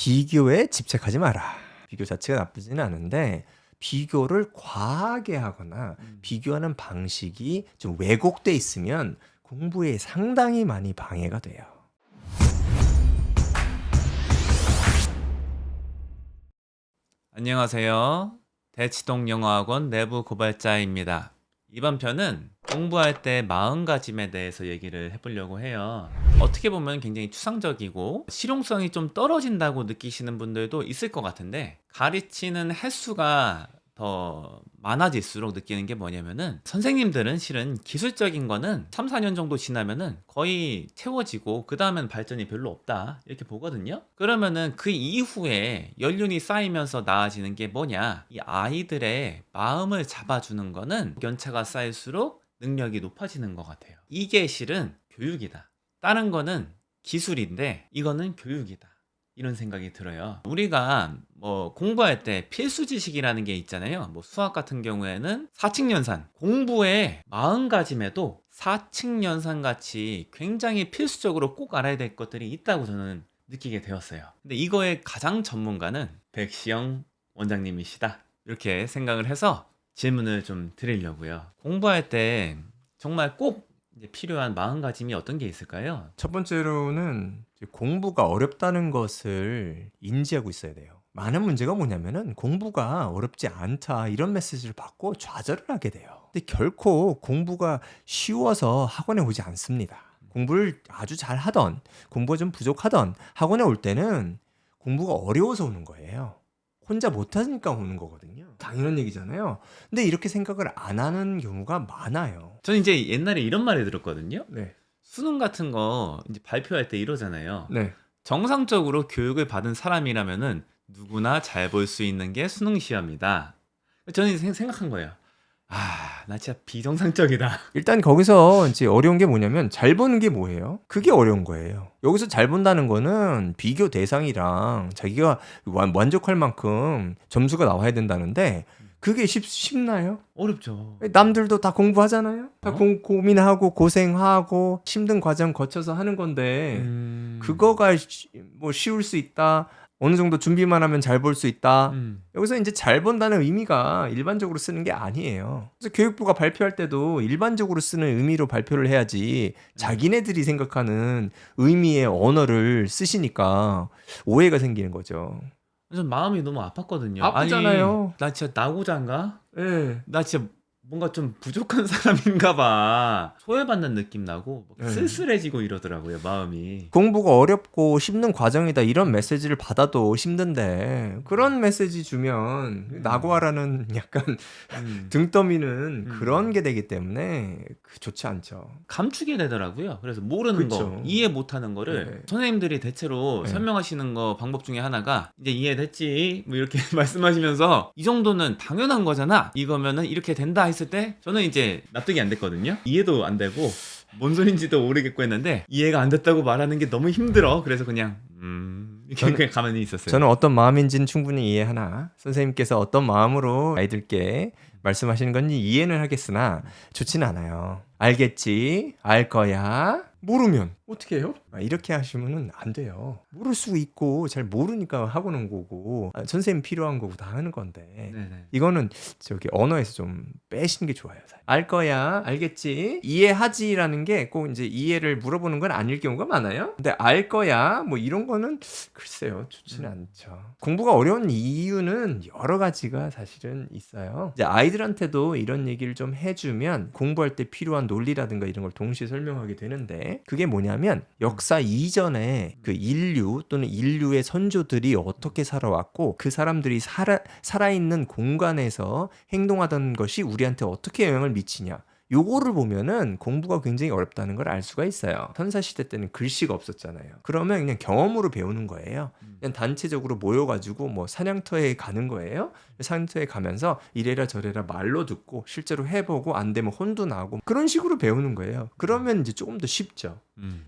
비교에 집착하지 마라. 비교 자체가 나쁘지는 않은데 비교를 과하게 하거나 비교하는 방식이 좀 왜곡돼 있으면 공부에 상당히 많이 방해가 돼요. 안녕하세요. 대치동 영어학원 내부 고발자입니다. 이번 편은 공부할 때 마음가짐에 대해서 얘기를 해보려고 해요. 어떻게 보면 굉장히 추상적이고 실용성이 좀 떨어진다고 느끼시는 분들도 있을 것 같은데, 가르치는 횟수가 더 많아질수록 느끼는 게 뭐냐면은, 선생님들은 실은 기술적인 거는 3, 4년 정도 지나면은 거의 채워지고 그 다음엔 발전이 별로 없다 이렇게 보거든요. 그러면은 그 이후에 연륜이 쌓이면서 나아지는 게 뭐냐, 이 아이들의 마음을 잡아주는 거는 연차가 쌓일수록 능력이 높아지는 것 같아요. 이게 실은 교육이다. 다른 거는 기술인데 이거는 교육이다, 이런 생각이 들어요. 우리가 뭐 공부할 때 필수 지식이라는 게 있잖아요. 뭐 수학 같은 경우에는 사칙연산, 공부의 마음가짐에도 사칙연산 같이 굉장히 필수적으로 꼭 알아야 될 것들이 있다고 저는 느끼게 되었어요. 근데 이거의 가장 전문가는 백시영 원장님이시다, 이렇게 생각을 해서 질문을 좀 드리려고요. 공부할 때 정말 꼭 이제 필요한 마음가짐이 어떤 게 있을까요? 첫 번째로는 공부가 어렵다는 것을 인지하고 있어야 돼요. 많은 문제가 뭐냐면은 공부가 어렵지 않다 이런 메시지를 받고 좌절을 하게 돼요. 근데 결코 공부가 쉬워서 학원에 오지 않습니다. 공부를 아주 잘 하던, 공부가 좀 부족하던 학원에 올 때는 공부가 어려워서 오는 거예요. 혼자 못하니까 오는 거거든요. 당연한 얘기잖아요. 근데 이렇게 생각을 안 하는 경우가 많아요. 저는 이제 옛날에 이런 말을 들었거든요. 네. 수능 같은 거 이제 발표할 때 이러잖아요. 네. 정상적으로 교육을 받은 사람이라면은 누구나 잘 볼 수 있는 게 수능 시험이다. 저는 생각한 거예요. 아, 나 진짜 비정상적이다. 일단 거기서 이제 어려운 게 뭐냐면 잘 보는 게 뭐예요? 그게 어려운 거예요. 여기서 잘 본다는 거는 비교 대상이랑 자기가 만족할 만큼 점수가 나와야 된다는데 그게 쉽나요? 어렵죠. 남들도 다 공부하잖아요. 다 어? 고민하고 고생하고 힘든 과정 거쳐서 하는 건데 그거가 뭐 쉬울 수 있다. 어느 정도 준비만 하면 잘 볼 수 있다. 여기서 이제 잘 본다는 의미가 일반적으로 쓰는 게 아니에요. 그래서 교육부가 발표할 때도 일반적으로 쓰는 의미로 발표를 해야지 자기네들이 생각하는 의미의 언어를 쓰시니까 오해가 생기는 거죠. 전 마음이 너무 아팠거든요. 아프잖아요. 아니, 나 진짜 나고자인가? 예. 나 진짜 뭔가 좀 부족한 사람인가 봐. 소외받는 느낌 나고 막 네. 쓸쓸해지고 이러더라고요, 마음이. 공부가 어렵고 힘든 과정이다 이런 메시지를 받아도 힘든데 그런 메시지 주면 낙오하라는 약간 등 떠미는 그런 게 되기 때문에 좋지 않죠. 감추게 되더라고요. 그래서 모르는 거, 그쵸. 이해 못하는 거를 네. 선생님들이 대체로 네. 설명하시는 거 방법 중에 하나가 이제 이해됐지? 뭐 이렇게 말씀하시면서 이 정도는 당연한 거잖아? 이거면은 이렇게 된다 했을 때 저는 이제 납득이 안 됐거든요. 이해도 안 되고 뭔 소린지도 모르겠고 했는데 이해가 안 됐다고 말하는 게 너무 힘들어. 그래서 그냥 이렇게 그냥 가만히 있었어요. 저는 어떤 마음인지는 충분히 이해하나 선생님께서 어떤 마음으로 아이들께 말씀하시는 건지 이해는 하겠으나 좋지는 않아요. 알겠지? 알 거야? 모르면 어떻게 해요? 이렇게 하시면 안 돼요. 모를 수 있고 잘 모르니까 하고 는 거고 선생님 필요한 거고 다 하는 건데 네네. 이거는 저기 언어에서 좀 빼시는 게 좋아요. 알 거야, 알겠지, 이해하지라는 게 꼭 이제 이해를 물어보는 건 아닐 경우가 많아요. 근데 알 거야 뭐 이런 거는 글쎄요 좋지는 않죠. 공부가 어려운 이유는 여러 가지가 사실은 있어요. 이제 아이들한테도 이런 얘기를 좀 해주면 공부할 때 필요한 논리라든가 이런 걸 동시에 설명하게 되는데 그게 뭐냐면 역사 이전에 그 인류 또는 인류의 선조들이 어떻게 살아왔고 그 사람들이 살아있는 공간에서 행동하던 것이 우리한테 어떻게 영향을 미치냐 요거를 보면은 공부가 굉장히 어렵다는 걸 알 수가 있어요. 선사시대 때는 글씨가 없었잖아요. 그러면 그냥 경험으로 배우는 거예요. 그냥 단체적으로 모여가지고 뭐 사냥터에 가는 거예요. 사냥터에 가면서 이래라 저래라 말로 듣고 실제로 해보고 안 되면 혼도 나고 그런 식으로 배우는 거예요. 그러면 이제 조금 더 쉽죠.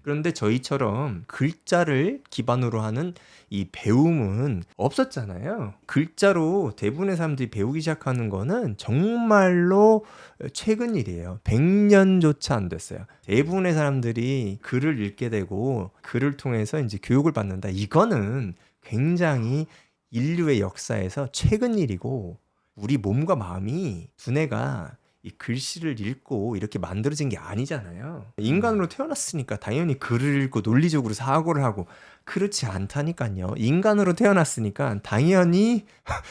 그런데 저희처럼 글자를 기반으로 하는 이 배움은 없었잖아요. 글자로 대부분의 사람들이 배우기 시작하는 거는 정말로 최근 일이에요. 100년조차 안 됐어요. 대부분의 사람들이 글을 읽게 되고 글을 통해서 이제 교육을 받는다. 이거는 굉장히 인류의 역사에서 최근 일이고 우리 몸과 마음이 두뇌가 이 글씨를 읽고 이렇게 만들어진 게 아니잖아요. 인간으로 태어났으니까 당연히 글을 읽고 논리적으로 사고를 하고 그렇지 않다니까요. 인간으로 태어났으니까 당연히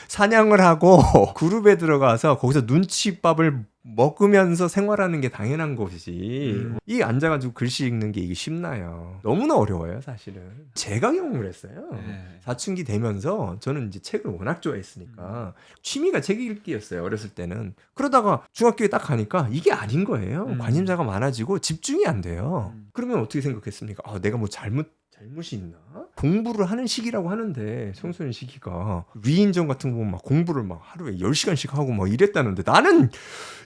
사냥을 하고 그룹에 들어가서 거기서 눈칫밥을 먹으면서 생활하는 게 당연한 것이지. 이 앉아가지고 글씨 읽는 게 이게 쉽나요? 너무나 어려워요, 사실은. 제가 경험을 했어요. 네. 사춘기 되면서 저는 이제 책을 워낙 좋아했으니까 취미가 책 읽기였어요, 어렸을 때는. 그러다가 중학교에 딱 가니까 이게 아닌 거예요. 관심사가 많아지고 집중이 안 돼요. 그러면 어떻게 생각했습니까? 아, 내가 뭐 잘못이 있나? 공부를 하는 시기라고 하는데 청소년 시기가 위인전 같은 거 보면 막 공부를 막 하루에 10시간씩 하고 막 이랬다는데 나는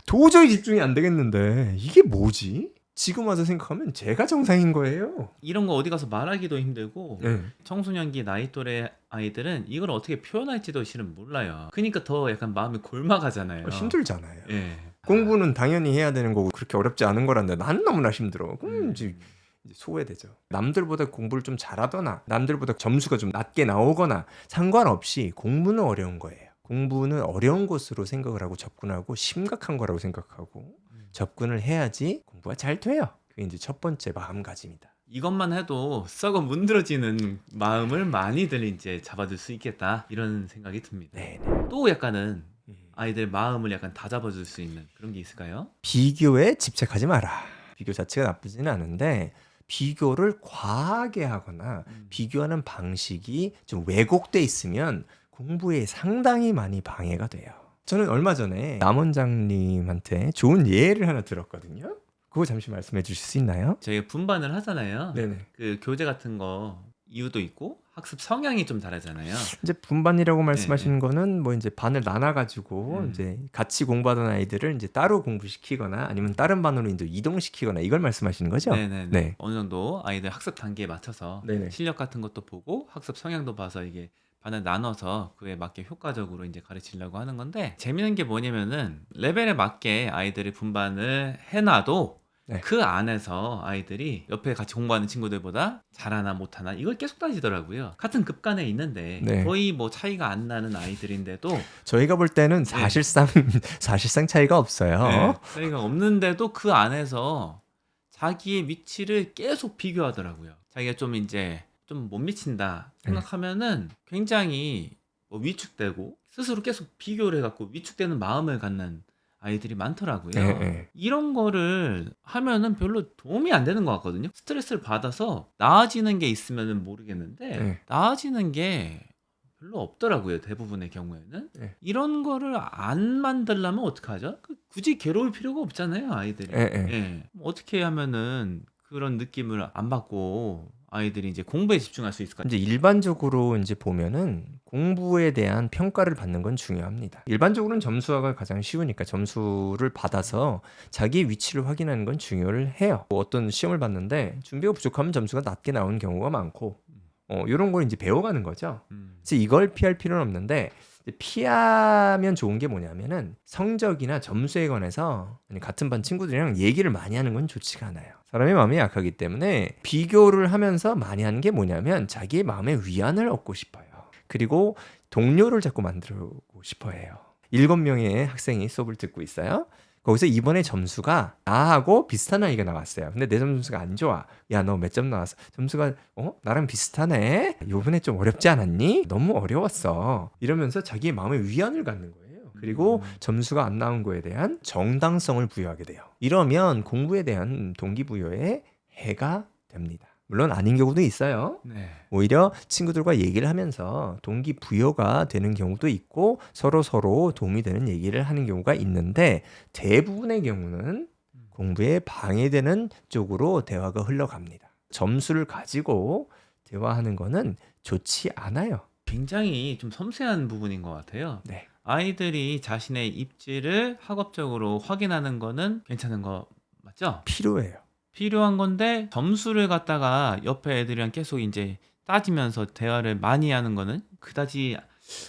도저히 집중이 안 되겠는데 이게 뭐지? 지금 와서 생각하면 제가 정상인 거예요. 이런 거 어디 가서 말하기도 힘들고 네. 청소년기 나이 또래 아이들은 이걸 어떻게 표현할지도 실은 몰라요. 그러니까 더 약간 마음이 골마가잖아요. 힘들잖아요. 예. 공부는 당연히 해야 되는 거고 그렇게 어렵지 않은 거란데 나는 너무나 힘들어. 그럼 이제 소외되죠. 남들보다 공부를 좀 잘하거나 남들보다 점수가 좀 낮게 나오거나 상관없이 공부는 어려운 거예요. 공부는 어려운 것으로 생각을 하고 접근하고 심각한 거라고 생각하고 접근을 해야지 공부가 잘 돼요. 그게 이제 첫 번째 마음가짐이다. 이것만 해도 썩어 문드러지는 마음을 많이들 이제 잡아줄 수 있겠다 이런 생각이 듭니다. 네. 또 약간은 아이들 마음을 약간 다잡아줄 수 있는 그런 게 있을까요? 비교에 집착하지 마라. 비교 자체가 나쁘지는 않은데 비교를 과하게 하거나 비교하는 방식이 좀 왜곡돼 있으면 공부에 상당히 많이 방해가 돼요. 저는 얼마 전에 남 원장님한테 좋은 예를 하나 들었거든요. 그거 잠시 말씀해 주실 수 있나요? 저희가 분반을 하잖아요. 네네. 그 교재 같은 거 이유도 있고 학습 성향이 좀 다르잖아요. 이제 분반이라고 말씀하시는 거는 뭐 이제 반을 나눠가지고 이제 같이 공부하던 아이들을 이제 따로 공부시키거나 아니면 다른 반으로 이제 이동시키거나 이걸 말씀하시는 거죠? 네네네. 네. 어느 정도 아이들 학습 단계에 맞춰서 네네. 실력 같은 것도 보고 학습 성향도 봐서 이게 반을 나눠서 그에 맞게 효과적으로 이제 가르치려고 하는 건데 재미있는 게 뭐냐면은 레벨에 맞게 아이들이 분반을 해놔도 네. 그 안에서 아이들이 옆에 같이 공부하는 친구들보다 잘하나 못하나 이걸 계속 따지더라고요. 같은 급간에 있는데 네. 거의 뭐 차이가 안 나는 아이들인데도 저희가 볼 때는 사실상 차이가 없어요. 네, 차이가 없는데도 그 안에서 자기의 위치를 계속 비교하더라고요. 자기가 좀 이제 좀 못 미친다 생각하면은 굉장히 뭐 위축되고 스스로 계속 비교를 해갖고 위축되는 마음을 갖는 아이들이 많더라고요. 네. 이런 거를 하면은 별로 도움이 안 되는 것 같거든요. 스트레스를 받아서 나아지는 게 있으면은 모르겠는데 네. 나아지는 게 별로 없더라고요. 대부분의 경우에는. 네. 이런 거를 안 만들려면 어떡하죠? 굳이 괴로울 필요가 없잖아요, 아이들이. 네. 예. 어떻게 하면은 그런 느낌을 안 받고 아이들이 이제 공부에 집중할 수 있을까요? 이제 일반적으로 이제 보면은 공부에 대한 평가를 받는 건 중요합니다. 일반적으로는 점수화가 가장 쉬우니까 점수를 받아서 자기의 위치를 확인하는 건 중요를 해요. 뭐 어떤 시험을 봤는데 준비가 부족하면 점수가 낮게 나오는 경우가 많고 이런 걸 이제 배워가는 거죠. 그래서 이걸 피할 필요는 없는데 피하면 좋은 게 뭐냐면은 성적이나 점수에 관해서 같은 반 친구들이랑 얘기를 많이 하는 건 좋지가 않아요. 사람의 마음이 약하기 때문에 비교를 하면서 많이 하는 게 뭐냐면 자기의 마음의 위안을 얻고 싶어요. 그리고 동료를 자꾸 만들고 싶어 해요. 7명의 학생이 수업을 듣고 있어요. 거기서 이번에 점수가 나하고 비슷한 아이가 나왔어요. 근데 내 점수가 안 좋아. 야, 너 몇 점 나왔어? 점수가 나랑 비슷하네? 요번에 좀 어렵지 않았니? 너무 어려웠어. 이러면서 자기의 마음의 위안을 갖는 거예요. 그리고 점수가 안 나온 거에 대한 정당성을 부여하게 돼요. 이러면 공부에 대한 동기부여에 해가 됩니다. 물론 아닌 경우도 있어요. 네. 오히려 친구들과 얘기를 하면서 동기부여가 되는 경우도 있고 서로 도움이 되는 얘기를 하는 경우가 있는데 대부분의 경우는 공부에 방해되는 쪽으로 대화가 흘러갑니다. 점수를 가지고 대화하는 거는 좋지 않아요. 굉장히 좀 섬세한 부분인 것 같아요. 네. 아이들이 자신의 입지를 학업적으로 확인하는 거는 괜찮은 거 맞죠? 필요해요. 필요한 건데 점수를 갖다가 옆에 애들이랑 계속 이제 따지면서 대화를 많이 하는 거는 그다지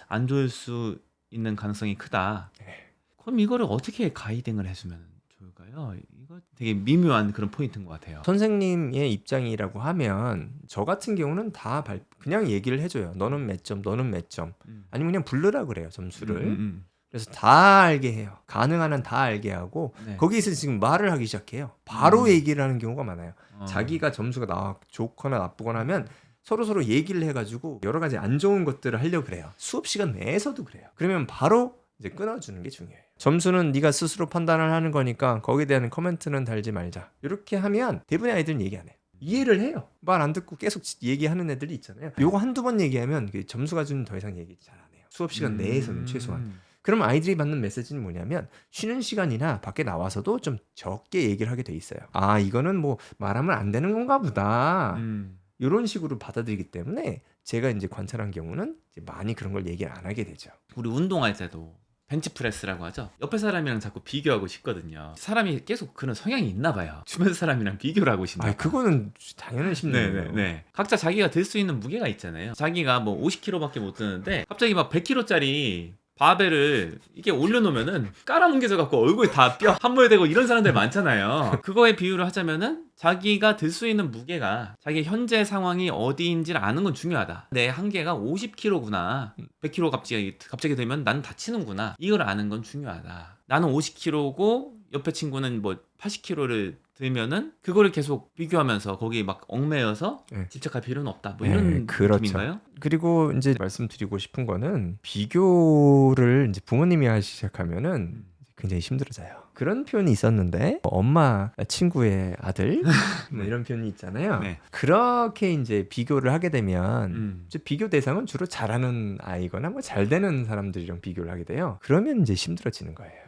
안 좋을 수 있는 가능성이 크다. 네. 그럼 이거를 어떻게 가이딩을 해주면 좋을까요? 이거 거 되게 미묘한 그런 포인트인 것 같아요. 선생님의 입장이라고 하면 저 같은 경우는 다 그냥 얘기를 해줘요. 너는 몇 점, 너는 몇 점. 아니면 그냥 부르라 그래요, 점수를. 그래서 다 알게 해요. 가능한 한 다 알게 하고 네. 거기서 지금 말을 하기 시작해요. 바로 얘기를 하는 경우가 많아요. 어. 자기가 점수가 좋거나 나쁘거나 하면 서로 얘기를 해가지고 여러 가지 안 좋은 것들을 하려고 그래요. 수업 시간 내에서도 그래요. 그러면 바로 이제 끊어주는 게 중요해요. 점수는 네가 스스로 판단을 하는 거니까 거기에 대한 코멘트는 달지 말자. 이렇게 하면 대부분의 아이들은 얘기 안 해요. 이해를 해요. 말 안 듣고 계속 얘기하는 애들이 있잖아요. 요거 한두 번 얘기하면 그 점수가 좀 더 이상 얘기 잘 안 해요. 수업 시간 내에서는 최소한. 그럼 아이들이 받는 메시지는 뭐냐면 쉬는 시간이나 밖에 나와서도 좀 적게 얘기를 하게 돼 있어요. 아, 이거는 뭐 말하면 안 되는 건가 보다. 이런 식으로 받아들이기 때문에 제가 이제 관찰한 경우는 이제 많이 그런 걸 얘기를 안 하게 되죠. 우리 운동할 때도 벤치프레스라고 하죠. 옆에 사람이랑 자꾸 비교하고 싶거든요. 사람이 계속 그런 성향이 있나 봐요. 주변 사람이랑 비교를 하고 싶나 아, 봐요. 그거는 당연한 심리예요. 네. 각자 자기가 들 수 있는 무게가 있잖아요. 자기가 뭐 50kg밖에 못 드는데 갑자기 막 100kg짜리 바벨을 이렇게 올려놓으면은 깔아뭉개져 갖고 얼굴에 다 뼈 함몰되고 이런 사람들 많잖아요. 그거에 비유를 하자면은 자기가 들 수 있는 무게가 자기 현재 상황이 어디인지를 아는 건 중요하다. 내 한계가 50kg구나. 100kg 갑자기 되면 나는 다치는구나. 이걸 아는 건 중요하다. 나는 50kg고 옆에 친구는 뭐 80kg를 들면은 그거를 계속 비교하면서 거기 막 얽매여서 네. 집착할 필요는 없다. 뭐 네, 이런 그렇죠. 느낌인가요? 그리고 이제 말씀드리고 싶은 거는 비교를 이제 부모님이 하기 시작하면은 굉장히 힘들어져요. 그런 표현이 있었는데 엄마 친구의 아들 뭐 이런 표현이 있잖아요. 네. 그렇게 이제 비교를 하게 되면 음. 이제 비교 대상은 주로 잘하는 아이거나 뭐 잘 되는 사람들이랑 비교를 하게 돼요. 그러면 이제 힘들어지는 거예요.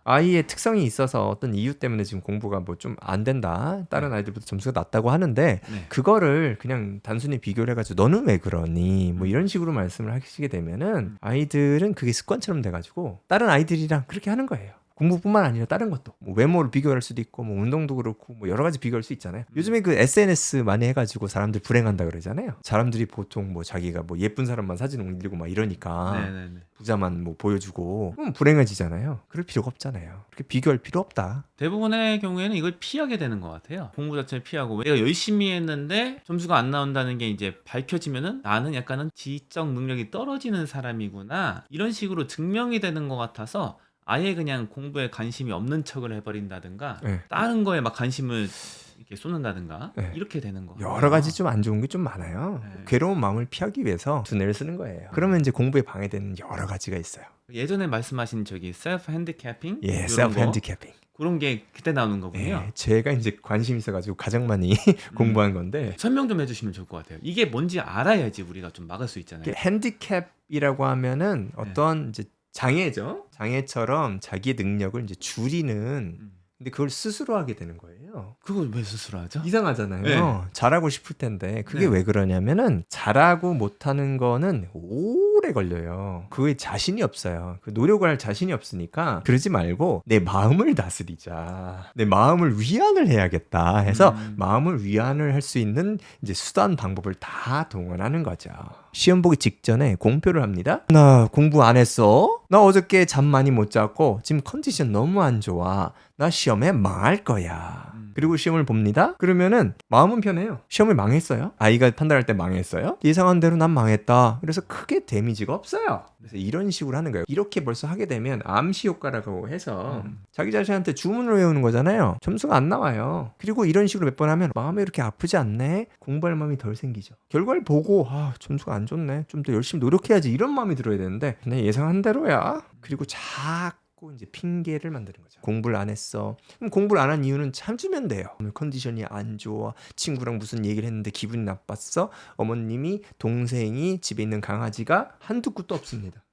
아이의 특성이 있어서 어떤 이유 때문에 지금 공부가 뭐 좀 안 된다. 다른 아이들보다 점수가 낮다고 하는데 네. 그거를 그냥 단순히 비교를 해가지고 너는 왜 그러니 뭐 이런 식으로 말씀을 하시게 되면은 아이들은 그게 습관처럼 돼가지고 다른 아이들이랑 그렇게 하는 거예요. 공부뿐만 아니라 다른 것도 뭐 외모를 비교할 수도 있고 뭐 운동도 그렇고 뭐 여러 가지 비교할 수 있잖아요. 요즘에 그 SNS 많이 해가지고 사람들 불행한다 그러잖아요. 사람들이 보통 뭐 자기가 뭐 예쁜 사람만 사진 올리고 막 이러니까 네네네. 부자만 뭐 보여주고 그럼 불행해지잖아요. 그럴 필요가 없잖아요. 그렇게 비교할 필요 없다. 대부분의 경우에는 이걸 피하게 되는 것 같아요. 공부 자체를 피하고 내가 열심히 했는데 점수가 안 나온다는 게 이제 밝혀지면은 나는 약간은 지적 능력이 떨어지는 사람이구나 이런 식으로 증명이 되는 것 같아서 아예 그냥 공부에 관심이 없는 척을 해버린다든가 네. 다른 거에 막 관심을 이렇게 쏟는다든가 네. 이렇게 되는 거. 여러 가지 좀 안 좋은 게 좀 많아요. 네. 괴로운 마음을 피하기 위해서 두뇌를 쓰는 거예요. 그러면 이제 공부에 방해되는 여러 가지가 있어요. 예전에 말씀하신 저기 셀프 핸디캐핑 예, 이런 셀프 거, 핸디캐핑. 그런 게 그때 나오는 거군요. 예, 제가 이제 관심 있어가지고 가장 많이 공부한 건데 설명 좀 해주시면 좋을 것 같아요. 이게 뭔지 알아야지 우리가 좀 막을 수 있잖아요. 이게 핸디캡이라고 하면은 어떤 이제 장애죠. 장애처럼 자기의 능력을 이제 줄이는. 근데 그걸 스스로 하게 되는 거예요. 그걸 왜 스스로 하죠? 이상하잖아요. 네. 잘하고 싶을 텐데 그게 네. 왜 그러냐면은 잘하고 못하는 거는 오래 걸려요. 그게 자신이 없어요. 그 노력을 할 자신이 없으니까 그러지 말고 내 마음을 다스리자. 내 마음을 위안을 해야겠다 해서 마음을 위안을 할 수 있는 이제 수단 방법을 다 동원하는 거죠. 시험 보기 직전에 공표를 합니다. 나 공부 안 했어? 나 어저께 잠 많이 못 잤고 지금 컨디션 너무 안 좋아. 나 시험에 망할 거야. 그리고 시험을 봅니다. 그러면은 마음은 편해요. 시험을 망했어요. 아이가 판단할 때 망했어요. 예상한 대로 난 망했다. 그래서 크게 데미지가 없어요. 그래서 이런 식으로 하는 거예요. 이렇게 벌써 하게 되면 암시 효과라고 해서 자기 자신한테 주문을 외우는 거잖아요. 점수가 안 나와요. 그리고 이런 식으로 몇 번 하면 마음이 이렇게 아프지 않네. 공부할 마음이 덜 생기죠. 결과를 보고 점수가 안 좋네. 좀 더 열심히 노력해야지 이런 마음이 들어야 되는데 그냥 예상한 대로야. 그리고 자꾸 이제 핑계를 만드는 거죠. 공부를 안 했어. 그럼 공부를 안 한 이유는 참주면 돼요. 오늘 컨디션이 안 좋아. 친구랑 무슨 얘기를 했는데 기분이 나빴어. 어머님이 동생이 집에 있는 강아지가 한두 끗도 없습니다.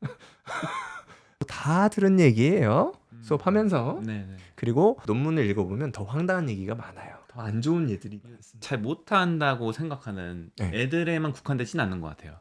다 들은 얘기예요. 수업하면서. 네네. 그리고 논문을 읽어보면 더 황당한 얘기가 많아요. 더 안 좋은 예들이 많습니다. 잘 못한다고 생각하는 네. 애들에만 국한되진 않는 것 같아요.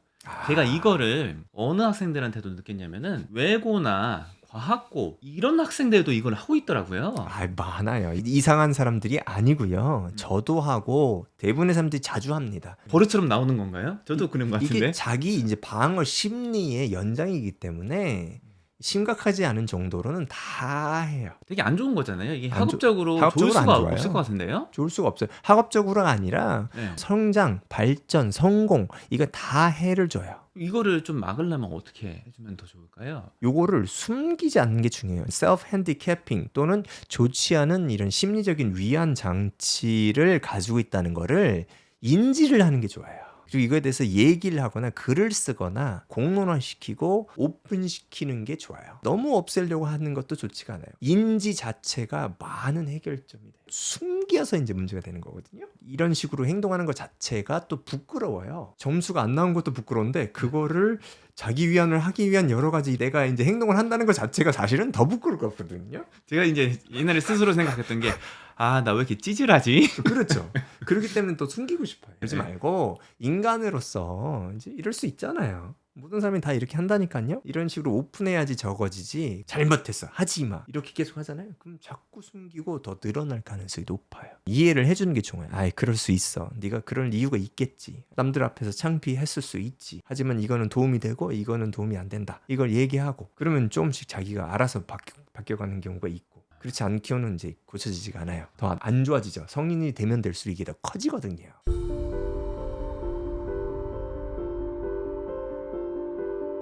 제가 이거를 어느 학생들한테도 느꼈냐면은 외고나 과학고 이런 학생들도 이걸 하고 있더라고요. 많아요. 이상한 사람들이 아니고요. 저도 하고 대부분의 사람들이 자주 합니다. 버릇처럼 나오는 건가요? 저도 그런 것 같은데. 이게 자기 이제 방어 심리의 연장이기 때문에 심각하지 않은 정도로는 다 해요. 되게 안 좋은 거잖아요. 이게 안 좋- 학업적으로 학업적으로 좋을 안 수가 좋아요. 없을 것 같은데요? 좋을 수가 없어요. 학업적으로가 아니라 네. 성장, 발전, 성공 이거 다 해를 줘요. 이거를 좀 막으려면 어떻게 해주면 더 좋을까요? 요거를 숨기지 않는 게 중요해요. 셀프 핸디캐핑 또는 좋지 않은 이런 심리적인 위안 장치를 가지고 있다는 거를 인지를 하는 게 좋아요. 그리고 이거에 대해서 얘기를 하거나 글을 쓰거나 공론화시키고 오픈시키는 게 좋아요. 너무 없애려고 하는 것도 좋지가 않아요. 인지 자체가 많은 해결점이 돼요. 숨겨서 이제 문제가 되는 거거든요. 이런 식으로 행동하는 것 자체가 또 부끄러워요. 점수가 안 나온 것도 부끄러운데 그거를 자기 위안을 하기 위한 여러 가지 내가 이제 행동을 한다는 것 자체가 사실은 더 부끄럽거든요. 제가 이제 옛날에 스스로 생각했던 게 아, 나 왜 이렇게 찌질하지? 그렇죠. 그렇기 때문에 또 숨기고 싶어요. 그러지 네. 말고 인간으로서 이제 이럴 수 있잖아요. 모든 사람이 다 이렇게 한다니까요. 이런 식으로 오픈해야지 적어지지. 잘못했어. 하지 마. 이렇게 계속 하잖아요. 그럼 자꾸 숨기고 더 늘어날 가능성이 높아요. 이해를 해주는 게 좋아요. 아이 그럴 수 있어. 네가 그럴 이유가 있겠지. 남들 앞에서 창피했을 수 있지. 하지만 이거는 도움이 되고 이거는 도움이 안 된다. 이걸 얘기하고 그러면 조금씩 자기가 알아서 바뀌어가는 경우가 있고 그렇지 않고는 이제 고쳐지지가 않아요. 더 안 좋아지죠. 성인이 되면 될수록 이게 더 커지거든요.